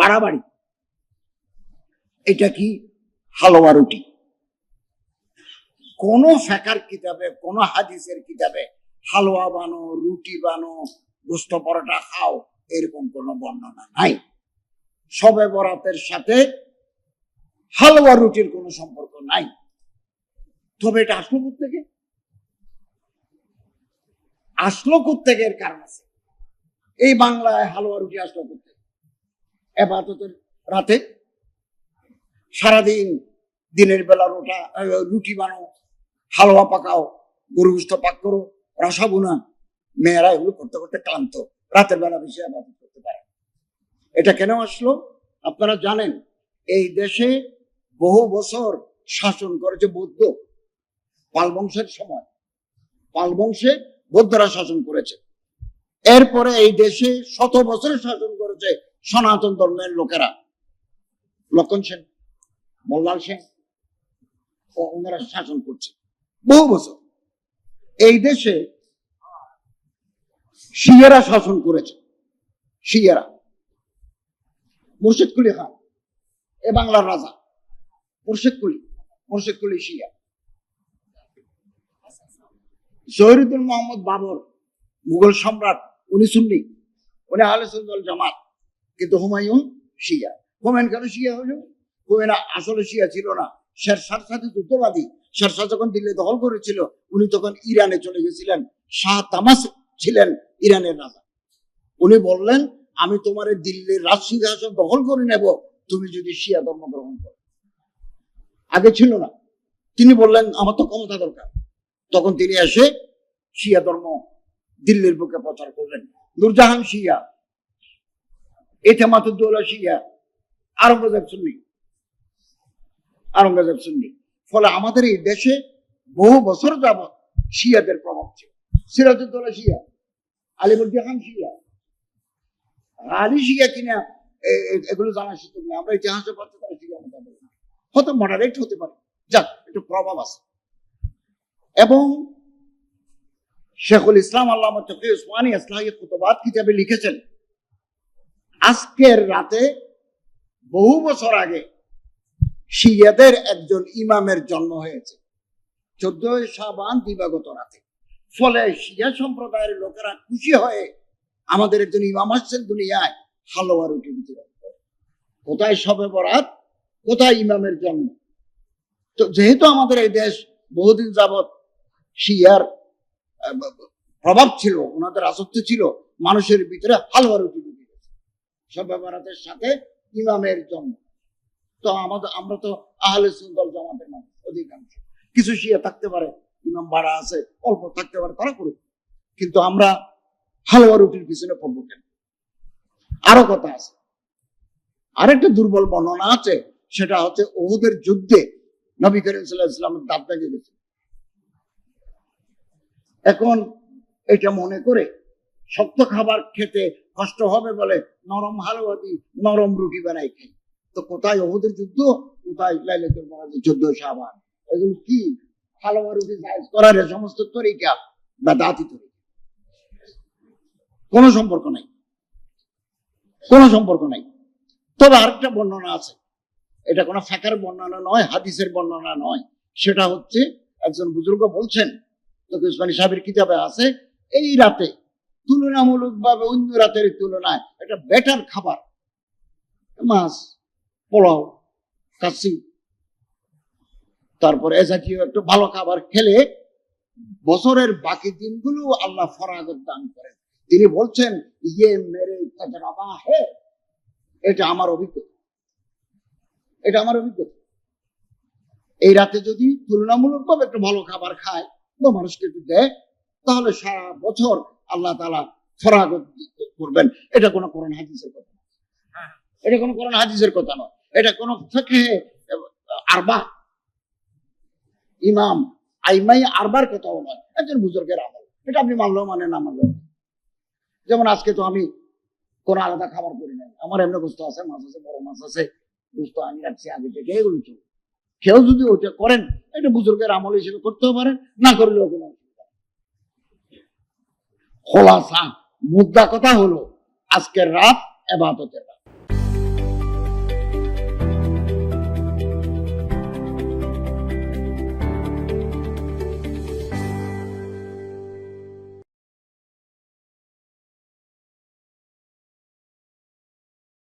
বাড়াবাড়ি। এটা কি? হালুয়া রুটি। কোন ফিকহের কিতাবে, কোন হাদিসের কিতাবে হালুয়া বানো, রুটি বানো, গোস্ত পরোটা খাও এরকম কোন বর্ণনা নাই। শবে বরাতের সাথে হালুয়া রুটির কোনো সম্পর্ক নাই। তবে এটা আসলো কোত্থেকে? আসলো কোত্থেকে এর কারণ আছে। এই বাংলায় হালুয়া রুটি আসলো কোত্থেকে? ইবাদতের রাতে সারাদিন দিনের বেলা রুটি বানাও, হালুয়া পাকাও, গরু গোস্ত পাক করো, রসা বুনা, মেয়েরা এগুলো করতে করতে ক্লান্ত, রাতের বেলা বেশি ইবাদত করতে পারে। এটা কেন আসলো? আপনারা জানেন এই দেশে বহু বছর শাসন করেছে বৌদ্ধ। পাল বংশের সময় পাল বংশে বৌদ্ধরা শাসন করেছে। এরপরে এই দেশে শত বছরের শাসন করেছে সনাতন ধর্মের লোকেরা। লক্ষণ সেন, মল্লাল সেন ও ওনারা শাসন করছে বহু বছর। এই দেশে শিয়ারা শাসন করেছে। শিয়ারা, মুর্শিদ কুলি খান এ বাংলার রাজা। মুর্শিদ কুলি শিয়া। জহিরুদ্দিন মোহাম্মদ বাবর মুঘল সম্রাট, উনি সুন্নি, উনি আহলে সুন্নাত ওয়াল জামাত, কিন্তু হুমায়ুন শিয়া। হুমায়ুন কেন শিয়া হলো? হুমায়ুন আসলে শিয়া ছিল না, শেরশাহর সাথে যুদ্ধবাদী। শেরশাহ যখন দিল্লি দখল করেছিল উনি তখন ইরানে চলে গেছিলেন। শাহ তামাস ছিলেন ইরানের রাজা। উনি বললেন আমি তোমার দিল্লির রাজসিংহাসন দখল করে নেব তুমি যদি শিয়া ধর্ম গ্রহণ করো। আগে ছিল না। তিনি বললেন আমার তো ক্ষমতা দরকার। তখন তিনি এসে শিয়া ধর্ম দিল্লির বুকে প্রচার করলেন। নূরজাহান শিয়া, এতেমাদউদ্দৌলা শিয়া, আওরঙ্গজেব সুন্নি। ফলে আমাদের এই দেশে বহু বছর যাবৎ শিয়াদের প্রভাব ছিল। সিরাজউদ্দৌলা শিয়া, আলিবর্দী খান শিয়া, আলী শিয়া কিনা এগুলো জানার সুযোগ নেই। আমরা ইতিহাসে পড়তে পারি শিয়া মোটামুটি হয়তো মডারেট হতে পারে, যাক একটু প্রভাব আছে। এবং শেখুল ইসলাম আল্লামা তকি উসমানী ইসলাহি খুতবাত কিতাবে লিখেছেন আজকের রাতে বহু বছর আগে শিয়াদের একজন ইমামের জন্ম হয়েছে 14 শাবান দিবাগত রাতে। ফলে শিয়া সম্প্রদায়ের লোকেরা খুশি হয়ে আমাদের একজন ইমাম আসছেন দুনিয়ায়, হালুয়া রুটি বিতরণ করে। কোথায় শবে বরাত, কোথায় ইমামের জন্ম? তো যেহেতু আমাদের এই দেশ বহুদিন যাবৎ শিয়ার প্রভাব ছিল, ওনাদের আসক্ত ছিল, মানুষের ভিতরে হালুয়া রুটি ঢুকে গেছে শবে বরাতের সাথে ইমামের জন্ম। তো আমরা তো আহলে সুন্নাত ওয়াল জামাতের মানুষ অধিকাংশ। কিছু শিয়া থাকতে পারে ইমাম বাড়া আছে, অল্প থাকতে পারে, তারা করুক, কিন্তু আমরা হালুয়া রুটির পিছনে পড়বো কেন? আরো কথা আছে। আরেকটা দুর্বল বর্ণনা আছে, সেটা হচ্ছে উহুদের যুদ্ধে নবী করিম সাল্লাল্লাহু আলাইহি ওয়াসাল্লামের দাঁত ভেঙে গেছে। এখন এটা মনে করে শক্ত খাবার খেতে কষ্ট হবে বলে নরম হালুয়া দিয়ে নরম রুটি বানাই খাই। তো কোথায় উহুদের যুদ্ধ, কোথায় লাইলাতুল বরাত 14 শাবান? এগুলো কি হালুয়া রুটি জায়েজ করার সমস্ত তরিকা বেদাতি তরিকা? কোনো সম্পর্ক নাই। তবে আরেকটা বর্ণনা আছে, এটা কোনো ফিকহের বর্ণনা নয়, হাদিসের বর্ণনা নয়। সেটা হচ্ছে একজন বুজুর্গ বলছেন, তকি উসমানী সাহেবের কিতাবে আছে, এই রাতে তুলনামূলকভাবে অন্য রাতের তুলনায় একটা বেটার খাবার, মাছ, পোলাও, কাচ্চি, তারপরে এ জাতীয় একটু ভালো খাবার খেলে বছরের বাকি দিনগুলো আল্লাহ ফরাগত দান করেন। তিনি বলছেন ইয়ে মেরে তাজরাবা হে, এটা আমার অভিজ্ঞতা। এই রাতে যদি তুলনামূলকভাবে একটু ভালো খাবার খায় বা মানুষকে একটু দেয়, তাহলে সারা বছর আল্লাহ তাআলা ফরাগত করবেন। এটা কোনো কোরআন হাদিসের কথা নয়। এটা কোনো ফিকহে আরবা, ইমাম আইমাই আরবার কথাও নয়, একজন বুজুর্গের আমল। এটা আপনি মানলেও মানে না মানলেও। যেমন আজকে তো আমি কোনো আলাদা খাবার করি নাই, আমার এমনি গোস্ত আছে, মাছ আছে, বড় মাছ আছে, গোস্ত আমি রাখছি আগে থেকে, এগুলো চলবে। কেউ যদি ওইটা করেন, এটা বুজুর্গের আমল হিসেবে করতেও পারেন, না করলেও কোনো অসুবিধা নেই। খোলাসা মুদ্রা কথা হলো আজকের রাত ইবাদতের রাত।